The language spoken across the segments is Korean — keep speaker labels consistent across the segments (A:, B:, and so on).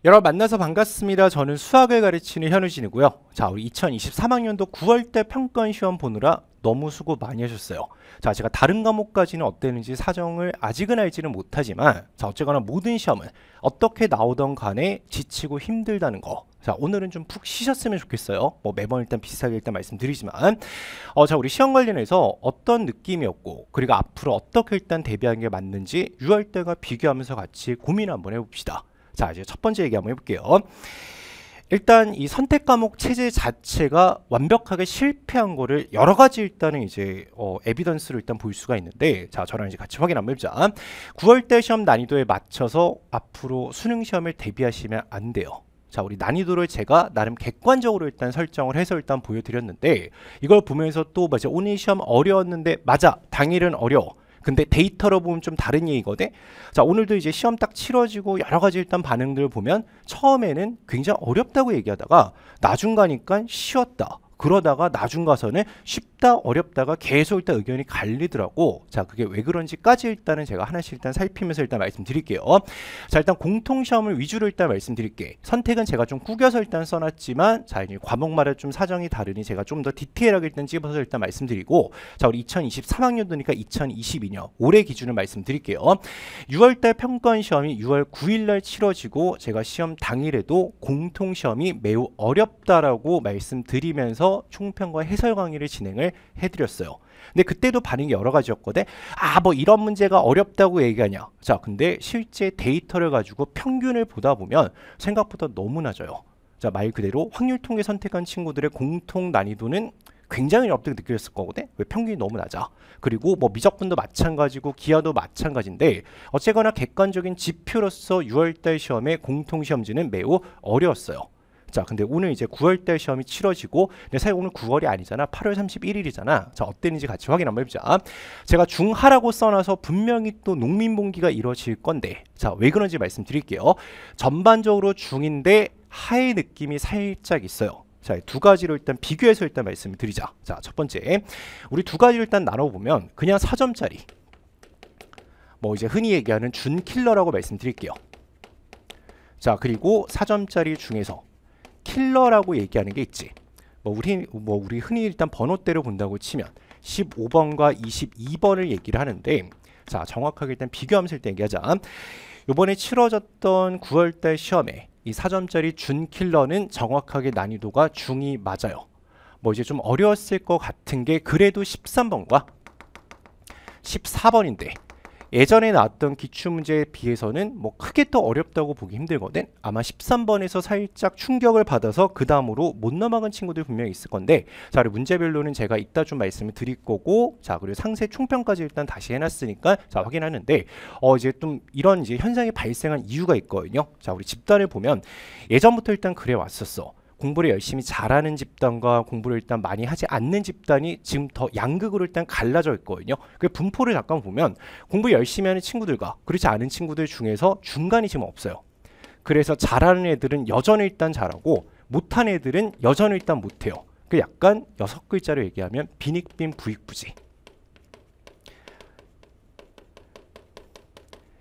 A: 여러분 만나서 반갑습니다. 저는 수학을 가르치는 현우진이고요. 자, 우리 2023학년도 9월달 평가원 시험 보느라 너무 수고 많이 하셨어요. 자, 제가 다른 과목까지는 어땠는지 사정을 아직은 알지는 못하지만, 자, 어쨌거나 모든 시험은 어떻게 나오던 간에 지치고 힘들다는 거. 자, 오늘은 좀 푹 쉬셨으면 좋겠어요. 뭐 매번 일단 비슷하게 일단 말씀드리지만, 자, 우리 시험 관련해서 어떤 느낌이었고, 그리고 앞으로 어떻게 일단 대비하는 게 맞는지 6월달과 비교하면서 같이 고민 한번 해봅시다. 자, 이제 첫 번째 얘기 한번 해볼게요. 일단 이 선택 과목 체제 자체가 완벽하게 실패한 거를 여러 가지 일단은 이제 에비던스로 일단 볼 수가 있는데, 자, 저랑 이제 같이 확인 한번 해보자. 9월달 시험 난이도에 맞춰서 앞으로 수능 시험을 대비하시면 안 돼요. 자, 우리 난이도를 제가 나름 객관적으로 일단 설정을 해서 일단 보여드렸는데, 이걸 보면서 또 맞아, 오늘 시험 어려웠는데, 맞아, 당일은 어려워. 근데 데이터로 보면 좀 다른 얘기거든. 자, 오늘도 이제 시험 딱 치러지고 여러 가지 일단 반응들을 보면 처음에는 굉장히 어렵다고 얘기하다가 나중 가니까 쉬웠다. 그러다가 나중 가서는 쉽다 어렵다가 계속 일단 의견이 갈리더라고. 자, 그게 왜 그런지까지 일단은 제가 하나씩 일단 살피면서 일단 말씀드릴게요. 자, 일단 공통시험을 위주로 일단 말씀드릴게. 선택은 제가 좀 구겨서 일단 써놨지만, 자, 이제 과목마다 좀 사정이 다르니 제가 좀 더 디테일하게 일단 찝어서 일단 말씀드리고, 자, 우리 2023학년도니까 2022년 올해 기준을 말씀드릴게요. 6월달 평가원 시험이 6월 9일날 치러지고, 제가 시험 당일에도 공통시험이 매우 어렵다라고 말씀드리면서 총평과 해설 강의를 진행을 해드렸어요. 근데 그때도 반응이 여러 가지였거든. 아, 뭐 이런 문제가 어렵다고 얘기하냐. 자, 근데 실제 데이터를 가지고 평균을 보다 보면 생각보다 너무 낮아요. 자, 말 그대로 확률 통계 선택한 친구들의 공통 난이도는 굉장히 어렵게 느껴졌을 거거든. 왜? 평균이 너무 낮아. 그리고 뭐 미적분도 마찬가지고 기하도 마찬가지인데, 어쨌거나 객관적인 지표로서 6월달 시험의 공통시험지는 매우 어려웠어요. 자, 근데 오늘 이제 9월달 시험이 치러지고, 근데 사실 오늘 9월이 아니잖아. 8월 31일이잖아. 자, 어땠는지 같이 확인 한번 해보자. 제가 중하라고 써놔서 분명히 또 농민봉기가 이루어질 건데, 자, 왜 그런지 말씀드릴게요. 전반적으로 중인데 하의 느낌이 살짝 있어요. 자, 두 가지로 일단 비교해서 일단 말씀을 드리자. 자, 첫 번째, 우리 두 가지를 일단 나눠보면 그냥 4점짜리, 뭐 이제 흔히 얘기하는 준킬러라고 말씀드릴게요. 자, 그리고 4점짜리 중에서 킬러라고 얘기하는 게 있지. 뭐 우리 흔히 일단 번호대로 본다고 치면 15번과 22번을 얘기를 하는데, 자, 정확하게 일단 비교하면서 일단 얘기하자. 요번에 치러졌던 9월달 시험에 이 4점짜리 준킬러는 정확하게 난이도가 중이 맞아요. 뭐 이제 좀 어려웠을 것 같은 게 그래도 13번과 14번인데, 예전에 나왔던 기출문제에 비해서는 뭐 크게 또 어렵다고 보기 힘들거든. 아마 13번에서 살짝 충격을 받아서 그 다음으로 못 넘어간 친구들 분명히 있을 건데, 자, 그리고 문제별로는 제가 이따 좀 말씀을 드릴 거고, 자, 그리고 상세 총평까지 일단 다시 해놨으니까 자, 확인하는데, 이제 좀 이런 이제 현상이 발생한 이유가 있거든요. 자, 우리 집단을 보면 예전부터 일단 그래 왔었어. 공부를 열심히 잘하는 집단과 공부를 일단 많이 하지 않는 집단이 지금 더 양극으로 일단 갈라져 있거든요. 그 분포를 잠깐 보면 공부 열심히 하는 친구들과 그렇지 않은 친구들 중에서 중간이 지금 없어요. 그래서 잘하는 애들은 여전히 일단 잘하고, 못하는 애들은 여전히 일단 못해요. 그 약간 6글자로 얘기하면 빈익빈 부익부지.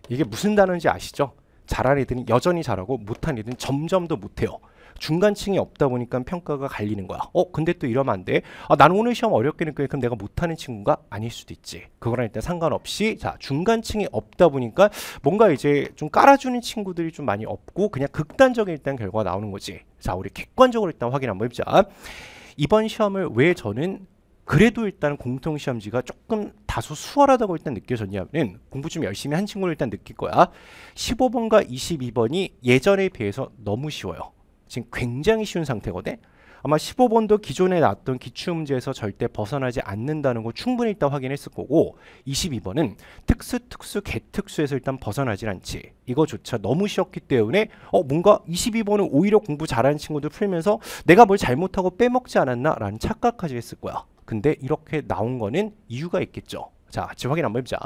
A: 이게 무슨 단어인지 아시죠? 잘하는 애들은 여전히 잘하고 못하는 애들은 점점 더 못해요. 중간층이 없다 보니까 평가가 갈리는 거야. 근데 또 이러면 안 돼. 아, 나는 오늘 시험 어렵게 느껴. 그럼 내가 못하는 친구가 아닐 수도 있지. 그거랑 일단 상관없이, 자, 중간층이 없다 보니까 뭔가 이제 좀 깔아주는 친구들이 좀 많이 없고, 그냥 극단적인 일단 결과가 나오는 거지. 자, 우리 객관적으로 일단 확인 한번 해보자. 이번 시험을 왜 저는 그래도 일단 공통시험지가 조금 다소 수월하다고 일단 느껴졌냐면, 공부 좀 열심히 한 친구를 일단 느낄 거야. 15번과 22번이 예전에 비해서 너무 쉬워요. 지금 굉장히 쉬운 상태거든. 아마 15번도 기존에 나왔던 기출문제에서 절대 벗어나지 않는다는 거 충분히 일단 확인했을 거고, 22번은 특수, 개특수에서 일단 벗어나질 않지. 이거조차 너무 쉬웠기 때문에 뭔가 22번은 오히려 공부 잘하는 친구들 풀면서 내가 뭘 잘못하고 빼먹지 않았나 라는 착각까지 했을 거야. 근데 이렇게 나온 거는 이유가 있겠죠. 자, 같이 확인 한번 해보자.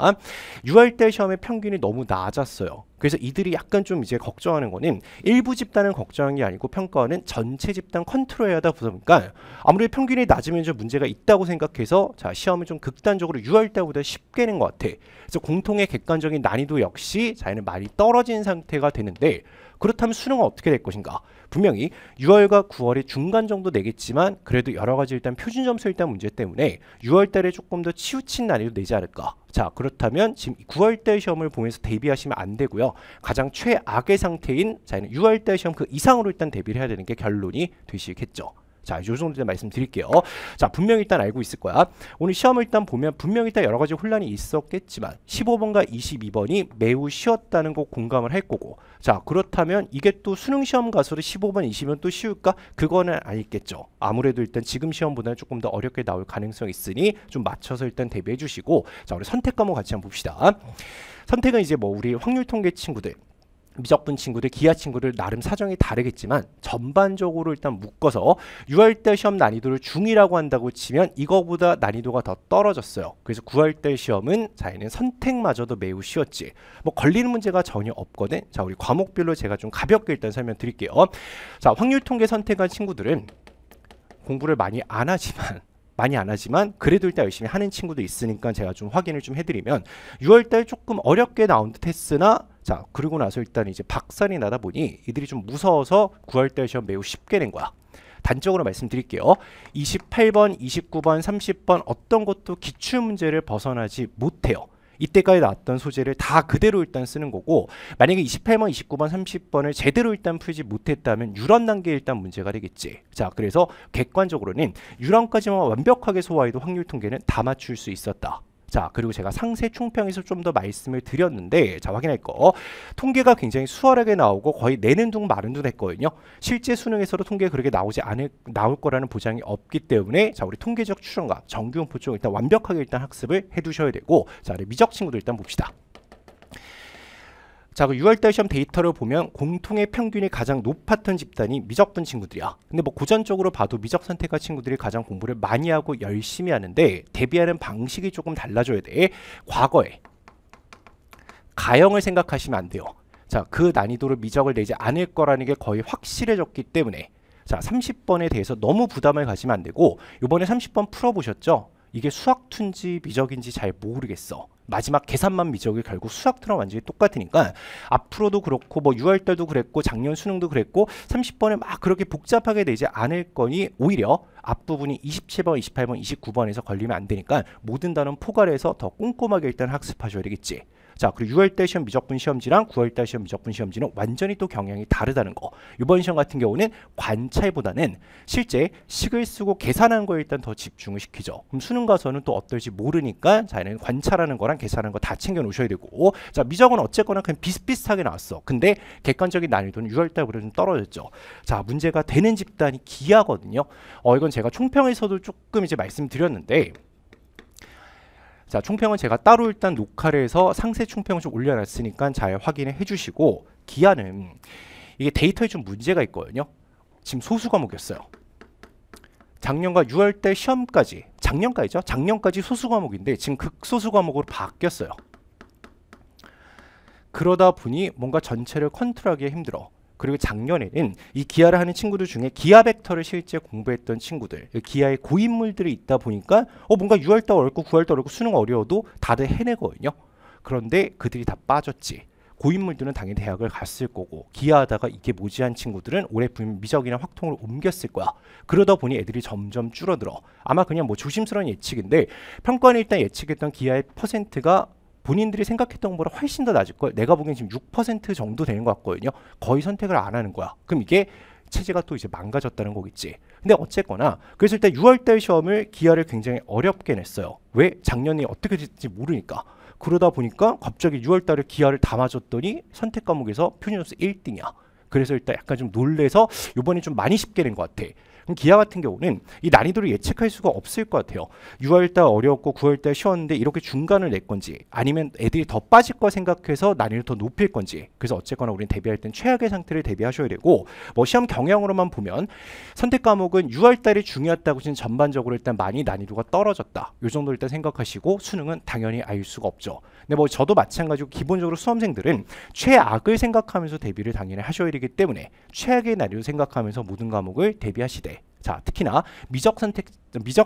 A: 6월달 시험의 평균이 너무 낮았어요. 그래서 이들이 약간 좀 이제 걱정하는 거는 일부 집단은 걱정한 게 아니고 평가원은 전체 집단 컨트롤해야 하다 보니까 아무래도 평균이 낮으면 좀 문제가 있다고 생각해서 자 시험을 좀 극단적으로 6월 달보다 쉽게 낸 것 같아. 그래서 공통의 객관적인 난이도 역시 자기는 많이 떨어진 상태가 되는데 그렇다면 수능은 어떻게 될 것인가? 분명히 6월과 9월의 중간 정도 내겠지만 그래도 여러 가지 일단 표준 점수 일단 문제 때문에 6월 달에 조금 더 치우친 난이도 내지 않을까? 자 그렇다면 지금 9월 달 시험을 보면서 대비하시면 안 되고요. 가장 최악의 상태인 자는 6월 달 시험 그 이상으로 일단 대비를 해야 되는 게 결론이 되시겠죠. 자, 요 정도 일단 말씀드릴게요. 자, 분명히 일단 알고 있을 거야. 오늘 시험을 일단 보면 분명히 일단 여러 가지 혼란이 있었겠지만 15번과 22번이 매우 쉬웠다는 거 공감을 할 거고 자, 그렇다면 이게 또 수능 시험 가서도 15번, 20번 또 쉬울까? 그거는 아니겠죠. 아무래도 일단 지금 시험보다는 조금 더 어렵게 나올 가능성이 있으니 좀 맞춰서 일단 대비해 주시고 자, 우리 선택 과목 같이 한번 봅시다. 선택은 이제 뭐 우리 확률 통계 친구들 미적분 친구들, 기하 친구들 나름 사정이 다르겠지만 전반적으로 일단 묶어서 6월달 시험 난이도를 중이라고 한다고 치면 이거보다 난이도가 더 떨어졌어요. 그래서 9월달 시험은 자기는 선택마저도 매우 쉬웠지. 뭐 걸리는 문제가 전혀 없거든. 자, 우리 과목별로 제가 좀 가볍게 일단 설명드릴게요. 자, 확률 통계 선택한 친구들은 공부를 많이 안 하지만 그래도 일단 열심히 하는 친구도 있으니까 제가 좀 확인을 좀 해드리면 6월달 조금 어렵게 나온 듯 했으나 자 그리고 나서 일단 이제 박살이 나다 보니 이들이 좀 무서워서 9월달 시험 매우 쉽게 낸 거야. 단적으로 말씀드릴게요. 28번, 29번, 30번 어떤 것도 기출문제를 벗어나지 못해요. 이때까지 나왔던 소재를 다 그대로 일단 쓰는 거고 만약에 28번, 29번, 30번을 제대로 일단 풀지 못했다면 유런 단계 일단 문제가 되겠지. 자 그래서 객관적으로는 유런까지만 완벽하게 소화해도 확률 통계는 다 맞출 수 있었다. 자 그리고 제가 상세 충평에서 좀 더 말씀을 드렸는데 자 확인할 거 통계가 굉장히 수월하게 나오고 거의 내는 둥 마는 둥 했거든요. 실제 수능에서도 통계가 그렇게 나올 거라는 보장이 없기 때문에 자 우리 통계적 추정과 정규분포 쪽 일단 완벽하게 일단 학습을 해두셔야 되고 자 우리 미적 친구들 일단 봅시다. 자, 그 6월달 시험 데이터를 보면 공통의 평균이 가장 높았던 집단이 미적분 친구들이야. 근데 뭐 고전적으로 봐도 미적 선택과 친구들이 가장 공부를 많이 하고 열심히 하는데 대비하는 방식이 조금 달라져야 돼. 과거에 가형을 생각하시면 안 돼요. 자, 그 난이도로 미적을 내지 않을 거라는 게 거의 확실해졌기 때문에 자, 30번에 대해서 너무 부담을 가지면 안 되고 이번에 30번 풀어보셨죠? 이게 수학툰지 미적인지 잘 모르겠어. 마지막 계산만 미적이 결국 수학투랑 완전히 똑같으니까 앞으로도 그렇고 뭐 6월달도 그랬고 작년 수능도 그랬고 30번을 막 그렇게 복잡하게 내지 않을 거니 오히려 앞부분이 27번, 28번, 29번에서 걸리면 안 되니까 모든 단원 포괄해서 더 꼼꼼하게 일단 학습하셔야 되겠지. 자 그리고 6월달 시험 미적분 시험지랑 9월달 시험 미적분 시험지는 완전히 또 경향이 다르다는 거. 이번 시험 같은 경우는 관찰보다는 실제 식을 쓰고 계산하는 거에 일단 더 집중을 시키죠. 그럼 수능 가서는 또 어떨지 모르니까 자는 관찰하는 거랑 계산하는 거 다 챙겨 놓으셔야 되고 자 미적은 어쨌거나 그냥 비슷비슷하게 나왔어. 근데 객관적인 난이도는 6월달보다 좀 떨어졌죠. 자 문제가 되는 집단이 기하거든요. 이건 제가 총평에서도 조금 이제 말씀드렸는데 자 총평은 제가 따로 일단 녹화를 해서 상세 총평을 좀 올려놨으니까 잘 확인을 해주시고 기하는 이게 데이터에 좀 문제가 있거든요. 지금 소수 과목이었어요. 작년과 6월달 시험까지 작년까지죠. 작년까지 소수 과목인데 지금 극소수 과목으로 바뀌었어요. 그러다 보니 뭔가 전체를 컨트롤하기가 힘들어. 그리고 작년에는 이 기하를 하는 친구들 중에 기하 벡터를 실제 공부했던 친구들 기하의 고인물들이 있다 보니까 뭔가 6월달 어렵고 9월달 어렵고 수능 어려워도 다들 해내거든요. 그런데 그들이 다 빠졌지. 고인물들은 당연히 대학을 갔을 거고 기하하다가 이게 모지한 친구들은 올해 분명 미적이나 확통을 옮겼을 거야. 그러다 보니 애들이 점점 줄어들어. 아마 그냥 뭐 조심스러운 예측인데 평가원이 일단 예측했던 기하의 퍼센트가 본인들이 생각했던 것보다 훨씬 더 낮을 걸. 내가 보기엔 지금 6% 정도 되는 것 같거든요. 거의 선택을 안 하는 거야. 그럼 이게 체제가 또 이제 망가졌다는 거겠지. 근데 어쨌거나 그래서 일단 6월달 시험을 기하를 굉장히 어렵게 냈어요. 왜? 작년에 어떻게 될지 모르니까. 그러다 보니까 갑자기 6월달에 기하를 다 맞았더니 선택 과목에서 표준 점수 1등이야. 그래서 일단 약간 좀 놀래서 이번에 좀 많이 쉽게 낸 것 같아. 그럼 기하 같은 경우는 이 난이도를 예측할 수가 없을 것 같아요. 6월달 어려웠고 9월달 쉬웠는데 이렇게 중간을 낼 건지 아니면 애들이 더 빠질 거 생각해서 난이도를 더 높일 건지. 그래서 어쨌거나 우리는 대비할 땐 최악의 상태를 대비하셔야 되고, 뭐 시험 경향으로만 보면 선택 과목은 6월달이 중요했다고 지금 전반적으로 일단 많이 난이도가 떨어졌다. 이 정도 일단 생각하시고 수능은 당연히 알 수가 없죠. 근데 뭐 저도 마찬가지고 기본적으로 수험생들은 최악을 생각하면서 대비를 당연히 하셔야 되기 때문에 최악의 난이도 생각하면서 모든 과목을 대비하시되, 자 특히나 미적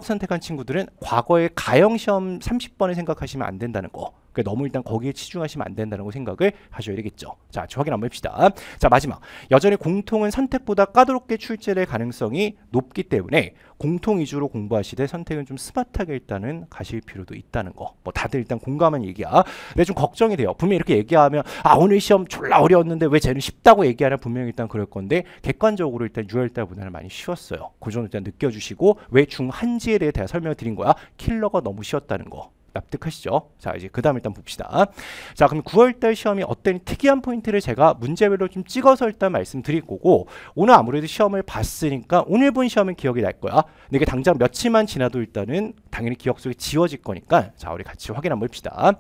A: 선택한 친구들은 과거의 가형 시험 30번을 생각하시면 안 된다는 거. 그러니까 너무 일단 거기에 치중하시면 안 된다는 거 생각을 하셔야 되겠죠. 자, 확인 한번 해봅시다. 자, 마지막. 여전히 공통은 선택보다 까다롭게 출제될 가능성이 높기 때문에 공통 위주로 공부하시되 선택은 좀 스마트하게 일단은 가실 필요도 있다는 거. 뭐 다들 일단 공감한 얘기야. 근데 좀 걱정이 돼요. 분명히 이렇게 얘기하면 오늘 시험 졸라 어려웠는데 왜 쟤는 쉽다고 얘기하나 분명히 일단 그럴 건데 객관적으로 일단 6월달보다는 많이 쉬웠어요. 그 정도 일단 느껴주시고 왜 중한지에 대해 제가 설명을 드린 거야. 킬러가 너무 쉬웠다는 거. 납득하시죠? 자, 이제 그 다음 일단 봅시다. 자, 그럼 9월달 시험이 어떤 특이한 포인트를 제가 문제별로 좀 찍어서 일단 말씀드릴 거고, 오늘 아무래도 시험을 봤으니까 오늘 본 시험은 기억이 날 거야. 근데 이게 당장 며칠만 지나도 일단은 당연히 기억 속에 지워질 거니까, 자, 우리 같이 확인 한번 봅시다.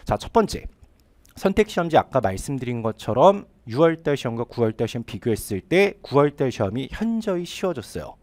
A: 자, 첫 번째. 선택시험지 아까 말씀드린 것처럼 6월달 시험과 9월달 시험 비교했을 때 9월달 시험이 현저히 쉬워졌어요.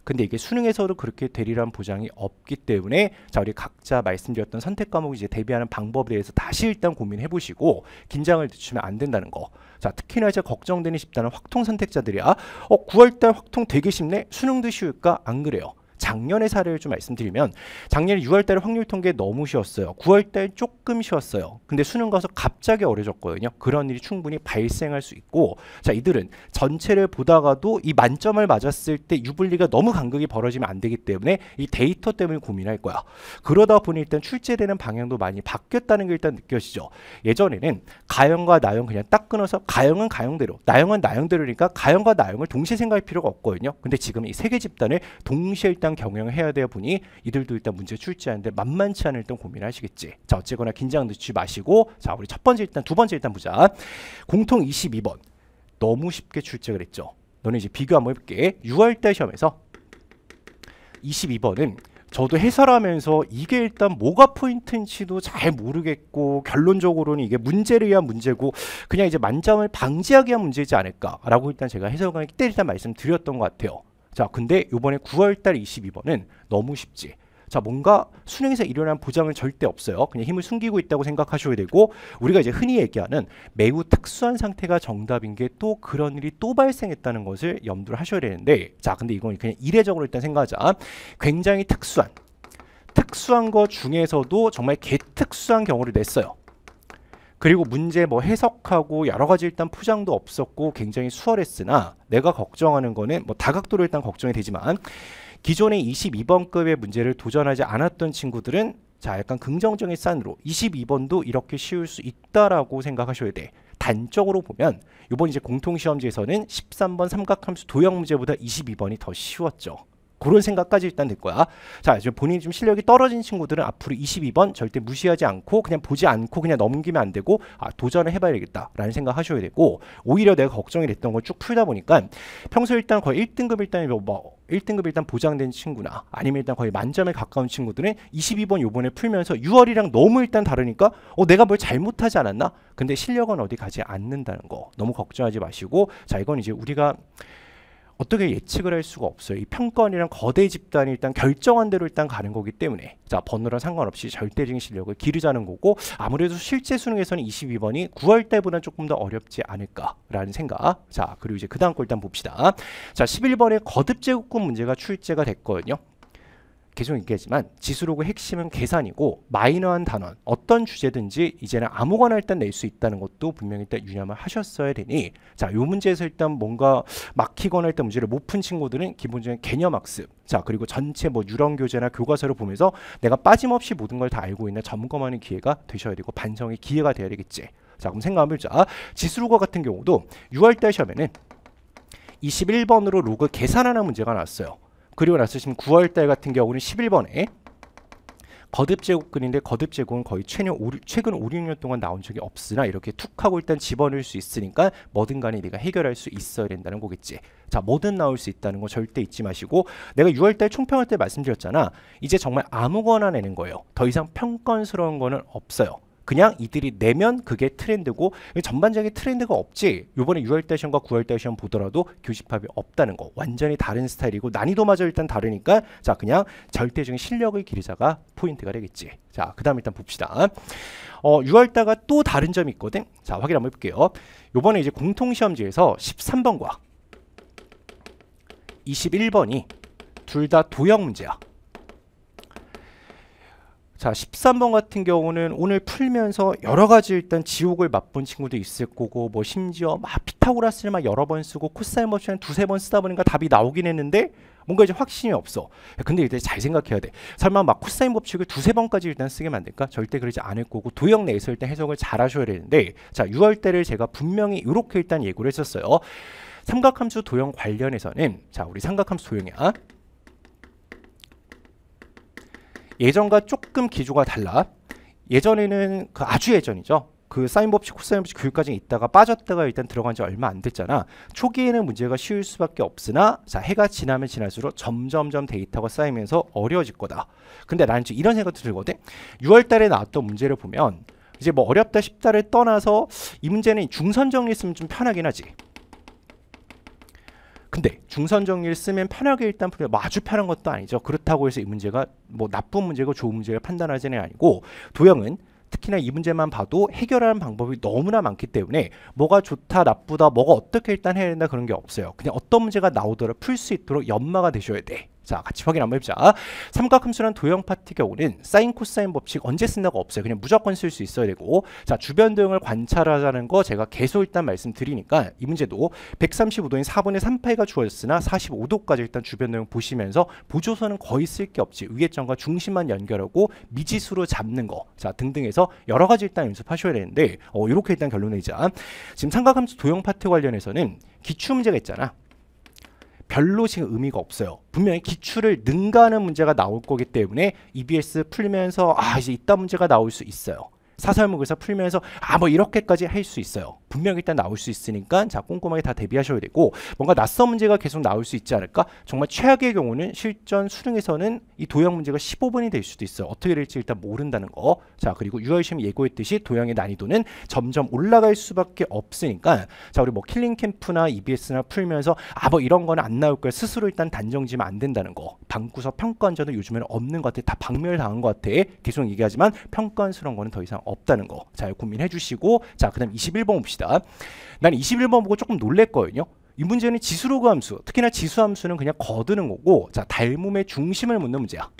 A: 근데 이게 수능에서도 그렇게 되리란 보장이 없기 때문에, 자, 우리 각자 말씀드렸던 선택 과목 이제 대비하는 방법에 대해서 다시 일단 고민해 보시고 긴장을 늦추면 안 된다는 거. 자, 특히나 이제 걱정되는 집단은 확통 선택자들이야. 9월달 확통 되게 쉽네? 수능도 쉬울까? 안 그래요. 작년의 사례를 좀 말씀드리면 작년 6월달에 확률 통계 너무 쉬웠어요. 9월달 조금 쉬웠어요. 근데 수능 가서 갑자기 어려졌거든요. 그런 일이 충분히 발생할 수 있고, 자, 이들은 전체를 보다가도 이 만점을 맞았을 때 유불리가 너무 간극이 벌어지면 안 되기 때문에 이 데이터 때문에 고민할 거야. 그러다 보니 일단 출제되는 방향도 많이 바뀌었다는 게 일단 느껴지죠. 예전에는 가형과 나형 그냥 딱 끊어서 가형은 가형대로, 나형은 나형대로니까 가형과 나형을 동시에 생각할 필요가 없거든요. 근데 지금 이 세 개 집단을 동시에 일단 경영해야 되어 보니 이들도 일단 문제 출제하는데 만만치 않은 일단 고민을 하시겠지. 자, 어쨌거나 긴장 늦추지 마시고, 자, 우리 첫 번째 일단 두 번째 일단 보자. 공통 22번 너무 쉽게 출제를 했죠. 너는 이제 비교 한번 해볼게. 6월달 시험에서 22번은 저도 해설하면서 이게 일단 뭐가 포인트인지도 잘 모르겠고, 결론적으로는 이게 문제를 위한 문제고 그냥 이제 만점을 방지하기 위한 문제이지 않을까라고 일단 제가 해설관에 그때 일단 말씀드렸던 것 같아요. 자, 근데 이번에 9월달 22번은 너무 쉽지. 자, 뭔가 수능에서 일어난 보장은 절대 없어요. 그냥 힘을 숨기고 있다고 생각하셔야 되고, 우리가 이제 흔히 얘기하는 매우 특수한 상태가 정답인 게 또 그런 일이 또 발생했다는 것을 염두를 하셔야 되는데, 자, 근데 이건 그냥 이례적으로 일단 생각하자. 굉장히 특수한 것 중에서도 정말 개특수한 경우를 냈어요. 그리고 문제 뭐 해석하고 여러 가지 일단 포장도 없었고 굉장히 수월했으나, 내가 걱정하는 거는 뭐 다각도로 일단 걱정이 되지만 기존의 22번급의 문제를 도전하지 않았던 친구들은, 자, 약간 긍정적인 싼으로 22번도 이렇게 쉬울 수 있다라고 생각하셔야 돼. 단적으로 보면 이번 이제 공통시험지에서는 13번 삼각함수 도형 문제보다 22번이 더 쉬웠죠. 그런 생각까지 일단 될 거야. 자, 지금 본인이 좀 실력이 떨어진 친구들은 앞으로 22번 절대 무시하지 않고 그냥 보지 않고 그냥 넘기면 안 되고, 도전을 해봐야 되겠다라는 생각 하셔야 되고, 오히려 내가 걱정이 됐던 걸 쭉 풀다 보니까 평소 일단 거의 1등급 일단 보장된 친구나 아니면 일단 거의 만점에 가까운 친구들은 22번 요번에 풀면서 6월이랑 너무 일단 다르니까 내가 뭘 잘못하지 않았나? 근데 실력은 어디 가지 않는다는 거 너무 걱정하지 마시고, 자, 이건 이제 우리가 어떻게 예측을 할 수가 없어요. 이 평가원이랑 거대 집단이 일단 결정한 대로 일단 가는 거기 때문에, 자, 번호랑 상관없이 절대적인 실력을 기르자는 거고, 아무래도 실제 수능에서는 22번이 9월 때보다 조금 더 어렵지 않을까라는 생각. 자, 그리고 이제 그 다음 거 일단 봅시다. 자, 11번에 거듭 제곱근 문제가 출제가 됐거든요. 계속 얘기하지만 지수록의 핵심은 계산이고, 마이너한 단원 어떤 주제든지 이제는 아무거나 일단 낼 수 있다는 것도 분명히 일단 유념을 하셨어야 되니, 자, 요 문제에서 일단 뭔가 막히거나 일단 문제를 못 푼 친구들은 기본적인 개념 학습, 자, 그리고 전체 뭐 유령 교재나 교과서를 보면서 내가 빠짐없이 모든 걸 다 알고 있나 점검하는 기회가 되셔야 되고 반성의 기회가 돼야 되겠지. 자, 그럼 생각 한번 해보자. 지수록어 같은 경우도 6월달 시험에는 21번으로 로그 계산하는 문제가 나왔어요. 그리고 나서 지금 9월달 같은 경우는 11번에 거듭 제곱근인데 거듭 제곱은 거의 최근 5, 6년 동안 나온 적이 없으나 이렇게 툭 하고 일단 집어넣을 수 있으니까 뭐든 간에 네가 해결할 수 있어야 된다는 거겠지. 자, 뭐든 나올 수 있다는 거 절대 잊지 마시고, 내가 6월달 총평할 때 말씀드렸잖아. 이제 정말 아무거나 내는 거예요. 더 이상 평건스러운 거는 없어요. 그냥 이들이 내면 그게 트렌드고, 전반적인 트렌드가 없지. 요번에 6월달 시험과 9월달 시험 보더라도 교집합이 없다는 거. 완전히 다른 스타일이고 난이도마저 일단 다르니까, 자, 그냥 절대적인 실력을 기르자가 포인트가 되겠지. 자, 그 다음 일단 봅시다. 6월달과 또 다른 점이 있거든. 자, 확인 한번 해볼게요. 요번에 이제 공통시험지에서 13번과 21번이 둘 다 도형 문제야. 자, 13번 같은 경우는 오늘 풀면서 여러 가지 일단 지옥을 맛본 친구도 있을 거고, 뭐 심지어 막 피타고라스를 막 여러 번 쓰고 코사인 법칙을 두세 번 쓰다 보니까 답이 나오긴 했는데 뭔가 이제 확신이 없어. 근데 이제 잘 생각해야 돼. 설마 막 코사인 법칙을 두세 번까지 일단 쓰게 만들까? 절대 그러지 않을 거고, 도형 내에서 일단 해석을 잘 하셔야 되는데, 자, 6월달을 제가 분명히 이렇게 일단 예고를 했었어요. 삼각함수 도형 관련해서는, 자, 우리 삼각함수 도형이야. 예전과 조금 기조가 달라. 예전에는 그 아주 예전이죠. 그 사인 법칙, 코사인 법칙 교육까지 있다가 빠졌다가 일단 들어간 지 얼마 안 됐잖아. 초기에는 문제가 쉬울 수밖에 없으나, 자, 해가 지나면 지날수록 점점점 데이터가 쌓이면서 어려워질 거다. 근데 나는 지금 이런 생각도 들거든. 6월달에 나왔던 문제를 보면 이제 뭐 어렵다 쉽다를 떠나서 이 문제는 중선 정리 쓰면 좀 편하긴 하지. 근데 중선 정리를 쓰면 편하게 일단 풀면 뭐 아주 편한 것도 아니죠. 그렇다고 해서 이 문제가 뭐 나쁜 문제고 좋은 문제를 판단하지는 아니고, 도형은 특히나 이 문제만 봐도 해결하는 방법이 너무나 많기 때문에 뭐가 좋다 나쁘다 뭐가 어떻게 일단 해야 된다 그런 게 없어요. 그냥 어떤 문제가 나오더라도 풀 수 있도록 연마가 되셔야 돼. 자, 같이 확인 한번 해보자. 삼각함수란 도형 파트 경우는 사인 코사인 법칙 언제 쓴다고 없어요. 그냥 무조건 쓸 수 있어야 되고, 자, 주변 도형을 관찰하자는 거 제가 계속 일단 말씀드리니까 이 문제도 135도인 4분의 3파이가 주어졌으나 45도까지 일단 주변 도형 보시면서 보조선은 거의 쓸 게 없지. 위계점과 중심만 연결하고 미지수로 잡는 거, 자, 등등해서 여러 가지 일단 연습하셔야 되는데, 이렇게 일단 결론 내자. 지금 삼각함수 도형 파트 관련해서는 기출 문제가 있잖아. 별로 지금 의미가 없어요. 분명히 기출을 능가하는 문제가 나올 거기 때문에 EBS 풀면서 이제 이따 문제가 나올 수 있어요. 사설목에서 풀면서 뭐 이렇게까지 할 수 있어요. 분명히 일단 나올 수 있으니까, 자, 꼼꼼하게 다 대비하셔야 되고, 뭔가 낯선 문제가 계속 나올 수 있지 않을까? 정말 최악의 경우는 실전 수능에서는 이 도형 문제가 15번이 될 수도 있어요. 어떻게 될지 일단 모른다는 거. 자, 그리고 6월 시험 예고했듯이 도형의 난이도는 점점 올라갈 수밖에 없으니까, 자, 우리 뭐 킬링 캠프나 EBS나 풀면서 뭐 이런 거는 안 나올 거야 스스로 일단 단정지면 안 된다는 거. 방구석 평가원자도 요즘에는 없는 것 같아. 다 박멸당한 것 같아. 계속 얘기하지만 평가원스러운 거는 더 이상 없다는 거. 자, 고민해 주시고, 자, 그다음 21번 봅시다. 난 21번 보고 조금 놀랬거든요. 이 문제는 지수로그 함수, 특히나 지수 함수는 그냥 거두는 거고, 자, 닮음의 중심을 묻는 문제야.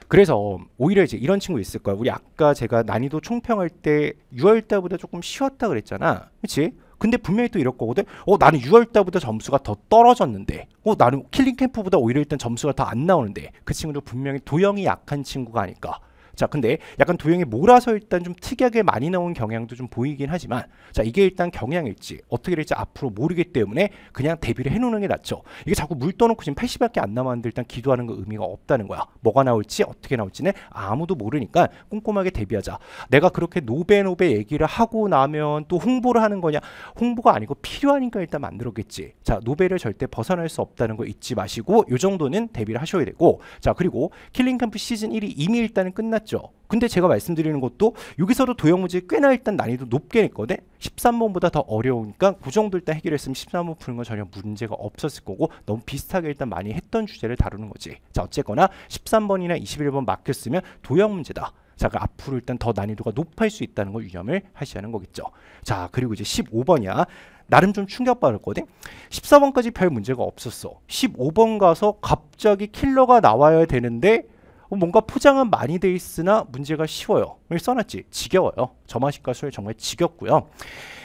A: 그래서 오히려 이제 이런 친구 있을 거야. 우리 아까 제가 난이도 총평할 때 6월 달보다 조금 쉬웠다 그랬잖아. 그렇지? 근데 분명히 또 이럴 거거든. 나는 6월 달보다 점수가 더 떨어졌는데, 나는 킬링 캠프보다 오히려 일단 점수가 더 안 나오는데, 그 친구도 분명히 도형이 약한 친구가 아닐까. 자, 근데 약간 도형이 몰아서 일단 좀 특이하게 많이 나온 경향도 좀 보이긴 하지만, 자, 이게 일단 경향일지 어떻게 될지 앞으로 모르기 때문에 그냥 대비를 해놓는 게 낫죠. 이게 자꾸 물 떠놓고 지금 80밖에 안 남았는데 일단 기도하는 거 의미가 없다는 거야. 뭐가 나올지 어떻게 나올지는 아무도 모르니까 꼼꼼하게 대비하자. 내가 그렇게 노베 얘기를 하고 나면 또 홍보를 하는 거냐? 홍보가 아니고 필요하니까 일단 만들었겠지. 자, 노베를 절대 벗어날 수 없다는 거 잊지 마시고, 요 정도는 대비를 하셔야 되고, 자, 그리고 킬링 캠프 시즌 1이 이미 일단은 끝났죠. 근데 제가 말씀드리는 것도 여기서도 도형 문제 꽤나 일단 난이도 높게 냈거든. 13번보다 더 어려우니까 그 정도 일단 해결했으면 13번 푸는 건 전혀 문제가 없었을 거고, 너무 비슷하게 일단 많이 했던 주제를 다루는 거지. 자, 어쨌거나 13번이나 21번 맡겼으면 도형 문제다. 자, 그 앞으로 일단 더 난이도가 높을 수 있다는 걸 유념을 하시는 거겠죠. 자, 그리고 이제 15번이야. 나름 좀 충격받았거든. 14번까지 별 문제가 없었어. 15번 가서 갑자기 킬러가 나와야 되는데 뭔가 포장은 많이 돼 있으나 문제가 쉬워요. 여기 써놨지. 지겨워요. 점화식과 수열 정말 지겹고요.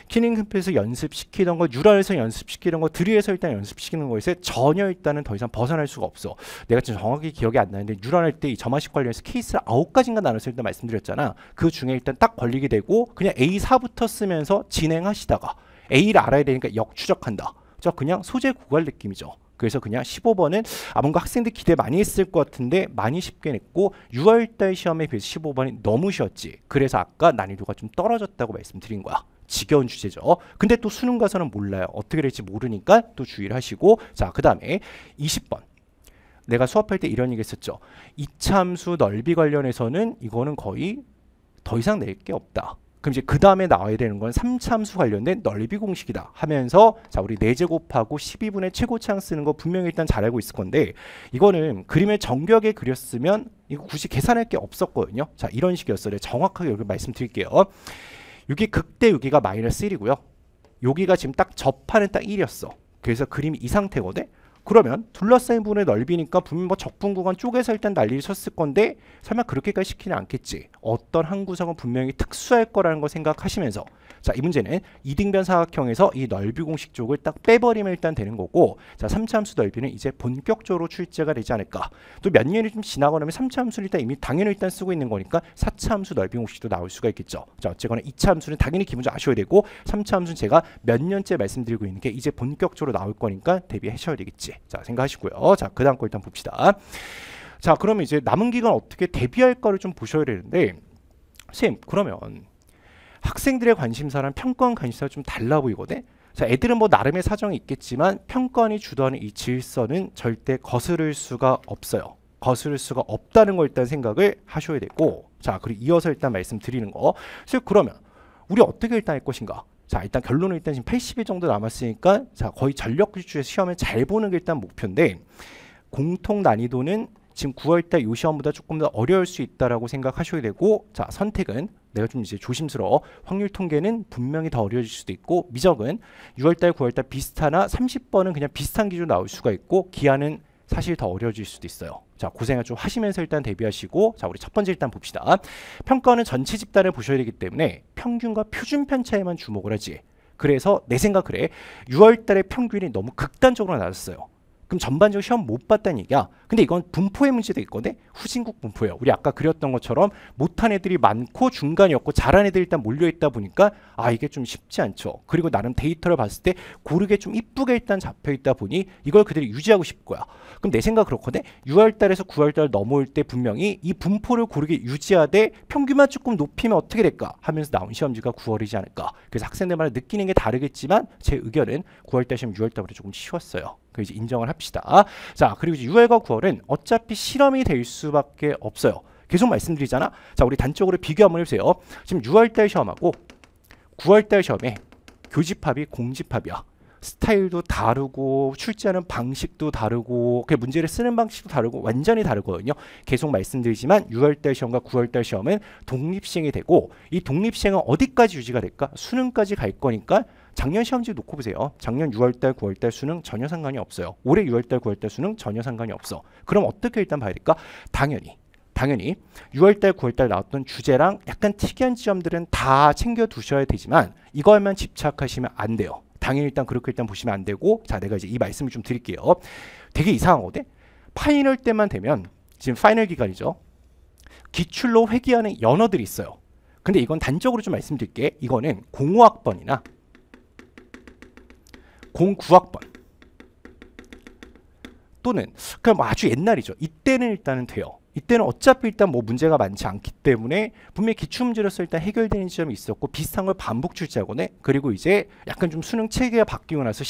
A: 킬링 캠프에서 연습시키던 거, 유라에서 연습시키던 거, 드리에서 일단 연습시키는 거에서 전혀 일단은 더 이상 벗어날 수가 없어. 내가 지금 정확히 기억이 안 나는데 유라할 때 이 점화식 관련해서 케이스를 9가지인가 나눠서 일단 말씀드렸잖아. 그 중에 일단 딱 걸리게 되고 그냥 A4부터 쓰면서 진행하시다가 A를 알아야 되니까 역추적한다. 자, 그냥 소재 고갈 느낌이죠. 그래서 그냥 15번은 뭔가 학생들 기대 많이 했을 것 같은데 많이 쉽게 냈고 6월달 시험에 비해서 15번이 너무 쉬웠지. 그래서 아까 난이도가 좀 떨어졌다고 말씀드린 거야. 지겨운 주제죠. 근데 또 수능 가서는 몰라요. 어떻게 될지 모르니까 또 주의를 하시고. 자, 그 다음에 20번. 내가 수업할 때 이런 얘기 했었죠. 이차함수 넓이 관련해서는 이거는 거의 더 이상 낼 게 없다. 그럼 이제 그 다음에 나와야 되는 건 3차함수 관련된 넓이 공식이다 하면서 자, 우리 4제곱하고 12분의 최고차항 쓰는 거 분명히 일단 잘 알고 있을 건데 이거는 그림을 정교하게 그렸으면 이거 굳이 계산할 게 없었거든요. 자, 이런 식이었어요. 정확하게 여기 말씀드릴게요. 여기 극대 여기가 마이너스 1이고요. 여기가 지금 딱 접하는 딱 1이었어. 그래서 그림이 이 상태거든. 그러면 둘러싸인 부분의 넓이니까 분명 뭐 적분 구간 쪼개서 일단 난리를 쳤을 건데 설마 그렇게까지 시키는 않겠지. 어떤 한 구석은 분명히 특수할 거라는 거 생각하시면서 자, 이 문제는 이등변 사각형에서 이 넓이 공식 쪽을 딱 빼버리면 일단 되는 거고 자, 3차 함수 넓이는 이제 본격적으로 출제가 되지 않을까. 또 몇 년이 좀 지나고 나면 3차 함수를 일단 이미 당연히 일단 쓰고 있는 거니까 4차 함수 넓이 공식도 나올 수가 있겠죠. 자, 어쨌거나 2차 함수는 당연히 기본적으로 아셔야 되고 3차 함수는 제가 몇 년째 말씀드리고 있는 게 이제 본격적으로 나올 거니까 대비하셔야 되겠지. 자, 생각하시고요. 자, 그 다음 거 일단 봅시다. 자, 그러면 이제 남은 기간 어떻게 대비할까를 좀 보셔야 되는데 선생님, 그러면 학생들의 관심사랑 평가원 관심사가 좀 달라 보이거든. 자, 애들은 뭐 나름의 사정이 있겠지만 평가원이 주도하는 이 질서는 절대 거스를 수가 없어요. 거스를 수가 없다는 걸 일단 생각을 하셔야 되고 자, 그리고 이어서 일단 말씀드리는 거. 그래서 그러면 우리 어떻게 일단 할 것인가? 자, 일단 결론은 일단 지금 80일 정도 남았으니까 자, 거의 전력 질주의 시험을 잘 보는 게 일단 목표인데 공통 난이도는 지금 9월달 요 시험보다 조금 더 어려울 수 있다라고 생각하셔야 되고 자, 선택은 내가 좀 이제 조심스러워. 확률 통계는 분명히 더 어려워질 수도 있고 미적은 6월달 9월달 비슷하나 30번은 그냥 비슷한 기준으로 나올 수가 있고 기하는 사실 더 어려워질 수도 있어요. 자, 고생을 좀 하시면서 일단 대비하시고 자, 우리 첫 번째 일단 봅시다. 평가는 전체 집단을 보셔야 되기 때문에 평균과 표준 편차에만 주목을 하지. 그래서 내 생각 그래. 6월달에 평균이 너무 극단적으로 낮았어요. 그럼 전반적으로 시험 못 봤다는 얘기야. 근데 이건 분포의 문제도 있거든. 후진국 분포예요. 우리 아까 그렸던 것처럼 못한 애들이 많고 중간이었고 잘한 애들이 일단 몰려있다 보니까 이게 좀 쉽지 않죠. 그리고 나름 데이터를 봤을 때 고르게 좀 이쁘게 일단 잡혀있다 보니 이걸 그대로 유지하고 싶을 거야. 그럼 내 생각 그렇거든. 6월달에서 9월달 넘어올 때 분명히 이 분포를 고르게 유지하되 평균만 조금 높이면 어떻게 될까 하면서 나온 시험지가 9월이지 않을까. 그래서 학생들마다 느끼는 게 다르겠지만 제 의견은 9월달 시험 6월달보다 조금 쉬웠어요. 그 이제 인정을 합시다. 자, 그리고 이제 6월과 9월은 어차피 실험이 될 수밖에 없어요. 계속 말씀드리잖아. 자, 우리 단적으로 비교 한번 해보세요. 지금 6월달 시험하고 9월달 시험에 교집합이 공집합이야. 스타일도 다르고 출제하는 방식도 다르고 그 문제를 쓰는 방식도 다르고 완전히 다르거든요. 계속 말씀드리지만 6월달 시험과 9월달 시험은 독립시행이 되고 이 독립시행은 어디까지 유지가 될까? 수능까지 갈 거니까 작년 시험지 놓고 보세요. 작년 6월달 9월달 수능 전혀 상관이 없어요. 올해 6월달 9월달 수능 전혀 상관이 없어. 그럼 어떻게 일단 봐야 될까? 당연히 6월달 9월달 나왔던 주제랑 약간 특이한 지점들은 다 챙겨 두셔야 되지만 이거에만 집착하시면 안 돼요. 당연히 일단 그렇게 일단 보시면 안 되고 자, 내가 이제 이 말씀을 좀 드릴게요. 되게 이상하거든. 파이널 때만 되면 지금 파이널 기간이죠. 기출로 회귀하는 연어들이 있어요. 근데 이건 단적으로 좀 말씀드릴게. 이거는 05학번이나 09학번 또는 그럼 아주 옛날이죠. 이때는 일단은 돼요. 이때는 어차피 일단 뭐 문제가 많지 않기 때문에 분명히 기출문제로서 일단 해결되는 지점이 있었고 비슷한 걸 반복 출제하거든. 그리고 이제 약간 좀 수능 체계가 바뀌고 나서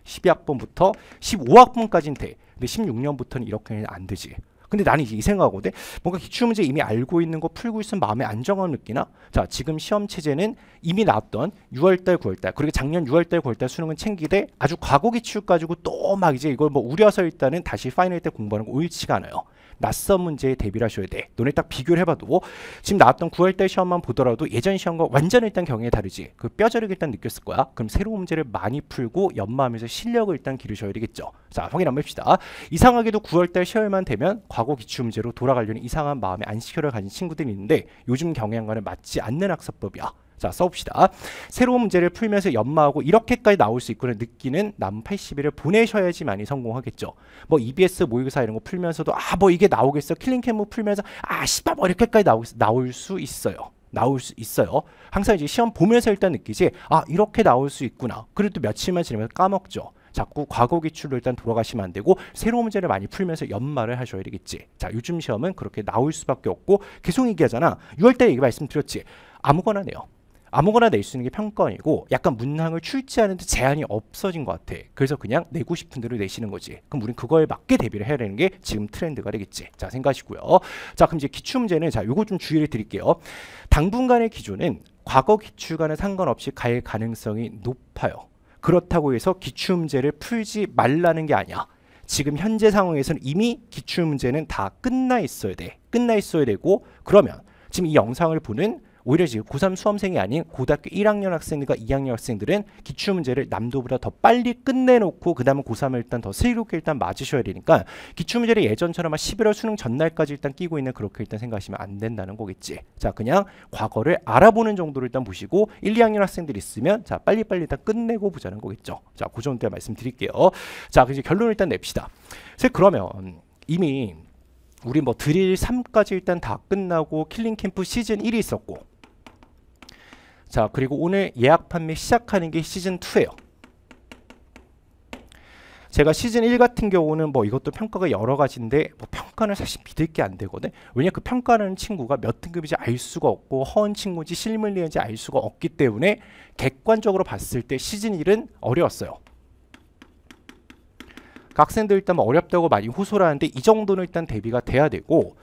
A: 12학번부터 15학번까지는 돼. 근데 16년부터는 이렇게는 안 되지. 근데 나는 이제 이 생각하거든. 뭔가 기출문제 이미 알고 있는 거 풀고 있으면 마음에 안정감 느끼나? 자, 지금 시험 체제는 이미 나왔던 6월달, 9월달 그리고 작년 6월달, 9월달 수능은 챙기되 아주 과거 기출 가지고 또 막 이제 이걸 뭐 우려서 일단은 다시 파이널 때 공부하는 거 옳지가 않아요. 낯선 문제에 대비를 하셔야 돼. 너네 딱 비교를 해봐도 지금 나왔던 9월달 시험만 보더라도 예전 시험과 완전 일단 경향이 다르지. 그 뼈저리게 일단 느꼈을 거야. 그럼 새로운 문제를 많이 풀고 연마하면서 실력을 일단 기르셔야 되겠죠. 자, 확인 한번 해봅시다. 이상하게도 9월달 시험만 되면 과거 기출문제로 돌아가려는 이상한 마음의 안식혈을 가진 친구들이 있는데 요즘 경향과는 맞지 않는 학습법이야. 자, 써봅시다. 새로운 문제를 풀면서 연마하고 이렇게까지 나올 수 있구나 느끼는 남 80일을 보내셔야지만이 성공하겠죠. 뭐 EBS 모의고사 이런 거 풀면서도 뭐 이게 나오겠어. 킬링캠프 풀면서 씨발 뭐 이렇게까지 나올 수 있어요. 나올 수 있어요. 항상 이제 시험 보면서 일단 느끼지 이렇게 나올 수 있구나. 그래도 며칠만 지나면 까먹죠. 자꾸 과거 기출로 일단 돌아가시면 안 되고 새로운 문제를 많이 풀면서 연말을 하셔야 되겠지. 자, 요즘 시험은 그렇게 나올 수밖에 없고 계속 얘기하잖아. 6월달에 얘기 말씀드렸지. 아무거나 내요. 아무거나 낼 수 있는 게 평가원이고 약간 문항을 출제하는데 제한이 없어진 것 같아. 그래서 그냥 내고 싶은 대로 내시는 거지. 그럼 우린 그거에 맞게 대비를 해야 되는 게 지금 트렌드가 되겠지. 자, 생각하시고요. 자, 그럼 이제 기출문제는 자, 요거 좀 주의를 드릴게요. 당분간의 기조는 과거 기출과는 상관없이 갈 가능성이 높아요. 그렇다고 해서 기출문제를 풀지 말라는 게 아니야. 지금 현재 상황에서는 이미 기출문제는 다 끝나 있어야 돼. 끝나 있어야 되고 그러면 지금 이 영상을 보는 오히려 지금 고3 수험생이 아닌 고등학교 1학년 학생들과 2학년 학생들은 기출문제를 남도보다 더 빨리 끝내놓고 그 다음에 고3을 일단 더 슬기롭게 일단 맞으셔야 되니까 기출문제를 예전처럼 11월 수능 전날까지 일단 끼고 있는 그렇게 일단 생각하시면 안 된다는 거겠지. 자, 그냥 과거를 알아보는 정도로 일단 보시고 1, 2학년 학생들 있으면 자, 빨리빨리 일단 끝내고 보자는 거겠죠. 자, 그 정도 말씀드릴게요. 자, 이제 결론을 일단 냅시다. 그러면 이미 우리 뭐 드릴 3까지 일단 다 끝나고 킬링 캠프 시즌 1이 있었고 자, 그리고 오늘 예약 판매 시작하는 게 시즌 2예요. 제가 시즌 1 같은 경우는 뭐 이것도 평가가 여러 가지인데 뭐 평가는 사실 믿을 게 안 되거든. 왜냐 그 평가하는 친구가 몇 등급인지 알 수가 없고 허언 친구인지 실물리인지 알 수가 없기 때문에 객관적으로 봤을 때 시즌 1은 어려웠어요. 학생들 일단 뭐 어렵다고 많이 호소를 하는데 이 정도는 일단 대비가 돼야 되고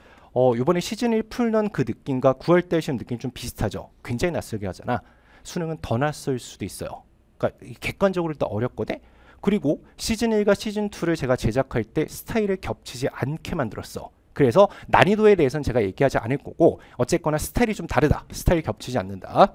A: 이번에 시즌 1 풀던 그 느낌과 9월달 시험 느낌이 좀 비슷하죠. 굉장히 낯설게 하잖아. 수능은 더 낯설 수도 있어요. 그러니까 객관적으로 일단 어렵거든. 그리고 시즌 1과 시즌 2를 제가 제작할 때 스타일을 겹치지 않게 만들었어. 그래서 난이도에 대해서는 제가 얘기하지 않을 거고 어쨌거나 스타일이 좀 다르다. 스타일이 겹치지 않는다.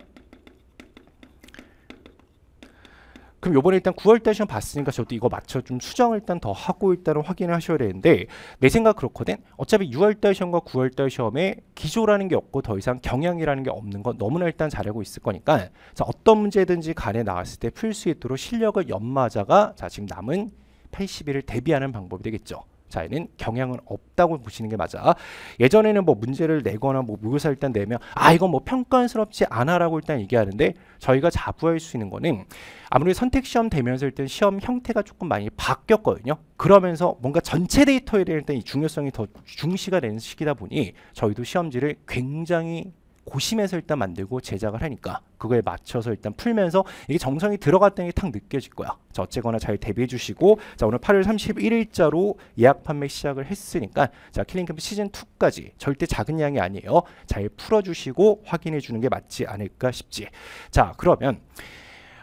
A: 그럼 요번에 일단 9월달 시험 봤으니까 저도 이거 맞춰 좀 수정을 일단 더 하고 일단은 확인을 하셔야 되는데 내 생각 그렇거든. 어차피 6월달 시험과 9월달 시험에 기조라는 게 없고 더 이상 경향이라는 게 없는 건 너무나 일단 잘 알고 있을 거니까 자, 어떤 문제든지 간에 나왔을 때 풀 수 있도록 실력을 연마하자가 자, 지금 남은 80일을 대비하는 방법이 되겠죠. 자, 얘는 경향은 없다고 보시는 게 맞아. 예전에는 뭐 문제를 내거나 뭐 모의고사 일단 내면 이건 뭐 평가스럽지 않아라고 일단 얘기하는데 저희가 자부할 수 있는 거는 아무래도 선택시험 되면서 일단 시험 형태가 조금 많이 바뀌었거든요. 그러면서 뭔가 전체 데이터에 대한 일단 이 중요성이 더 중시가 되는 시기다 보니 저희도 시험지를 굉장히 고심해서 일단 만들고 제작을 하니까 그거에 맞춰서 일단 풀면서 이게 정성이 들어갔다는 게 탁 느껴질 거야. 자, 어쨌거나 잘 대비해 주시고 자, 오늘 8월 31일자로 예약 판매 시작을 했으니까 자, 킬링캠프 시즌 2까지 절대 작은 양이 아니에요. 잘 풀어 주시고 확인해 주는 게 맞지 않을까 싶지. 자, 그러면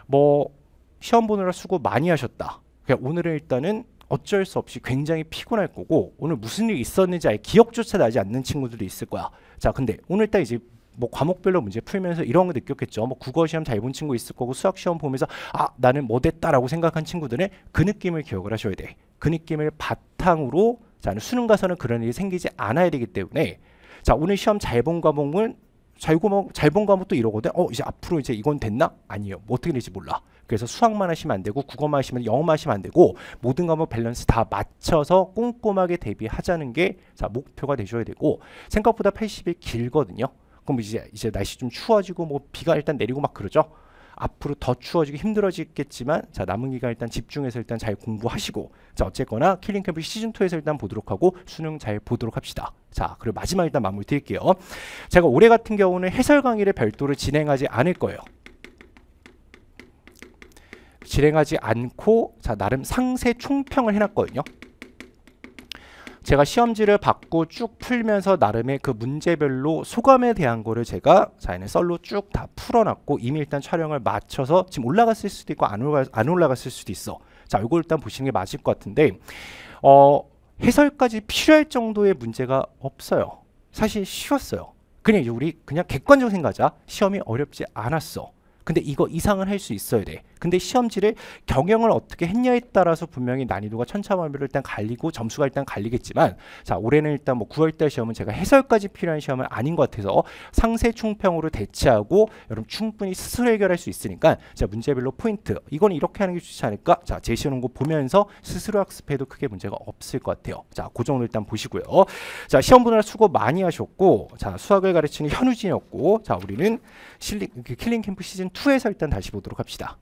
A: 뭐 시험 보느라 수고 많이 하셨다. 그냥 오늘은 일단은 어쩔 수 없이 굉장히 피곤할 거고 오늘 무슨 일이 있었는지 아예 기억조차 나지 않는 친구들도 있을 거야. 자, 근데 오늘 딱 이제 뭐 과목별로 문제 풀면서 이런 거 느꼈겠죠. 뭐 국어 시험 잘 본 친구 있을 거고 수학 시험 보면서 나는 뭐 됐다라고 생각한 친구들은 그 느낌을 기억을 하셔야 돼. 그 느낌을 바탕으로 자, 수능 가서는 그런 일이 생기지 않아야 되기 때문에 자, 오늘 시험 잘 본 과목은 잘 본 과목도 이러거든. 이제 앞으로 이제 이건 됐나? 아니에요. 뭐 어떻게 될지 몰라. 그래서 수학만 하시면 안 되고 국어만 하시면 영어만 하시면 안 되고 모든 과목 밸런스 다 맞춰서 꼼꼼하게 대비하자는 게 자, 목표가 되셔야 되고 생각보다 80일 길거든요. 그럼 이제 날씨 좀 추워지고 뭐 비가 일단 내리고 막 그러죠. 앞으로 더 추워지고 힘들어지겠지만 자, 남은 기간 일단 집중해서 일단 잘 공부하시고 자, 어쨌거나 킬링캠프 시즌 2에서 일단 보도록 하고 수능 잘 보도록 합시다. 자, 그리고 마지막 일단 마무리 드릴게요. 제가 올해 같은 경우는 해설 강의를 별도로 진행하지 않을 거예요. 진행하지 않고 자, 나름 상세 총평을 해놨거든요. 제가 시험지를 받고 쭉 풀면서 나름의 그 문제별로 소감에 대한 거를 제가 자, 얘는 썰로 쭉 다 풀어놨고 이미 일단 촬영을 마쳐서 지금 올라갔을 수도 있고 안 올라갔을 수도 있어. 자, 이걸 일단 보시는 게 맞을 것 같은데 해설까지 필요할 정도의 문제가 없어요. 사실 쉬웠어요. 그냥 우리 그냥 객관적으로 생각하자. 시험이 어렵지 않았어. 근데 이거 이상은 할 수 있어야 돼. 근데 시험지를 경영을 어떻게 했냐에 따라서 분명히 난이도가 천차만별로 일단 갈리고 점수가 일단 갈리겠지만 자, 올해는 일단 뭐 9월달 시험은 제가 해설까지 필요한 시험은 아닌 것 같아서 상세 총평으로 대체하고 여러분 충분히 스스로 해결할 수 있으니까 자, 문제별로 포인트 이건 이렇게 하는 게 좋지 않을까? 자, 제시해놓은 거 보면서 스스로 학습해도 크게 문제가 없을 것 같아요. 자, 그 정도 일단 보시고요. 자, 시험 보느라 수고 많이 하셨고 자, 수학을 가르치는 현우진이었고 자, 우리는 킬링 캠프 시즌 2에서 일단 다시 보도록 합시다.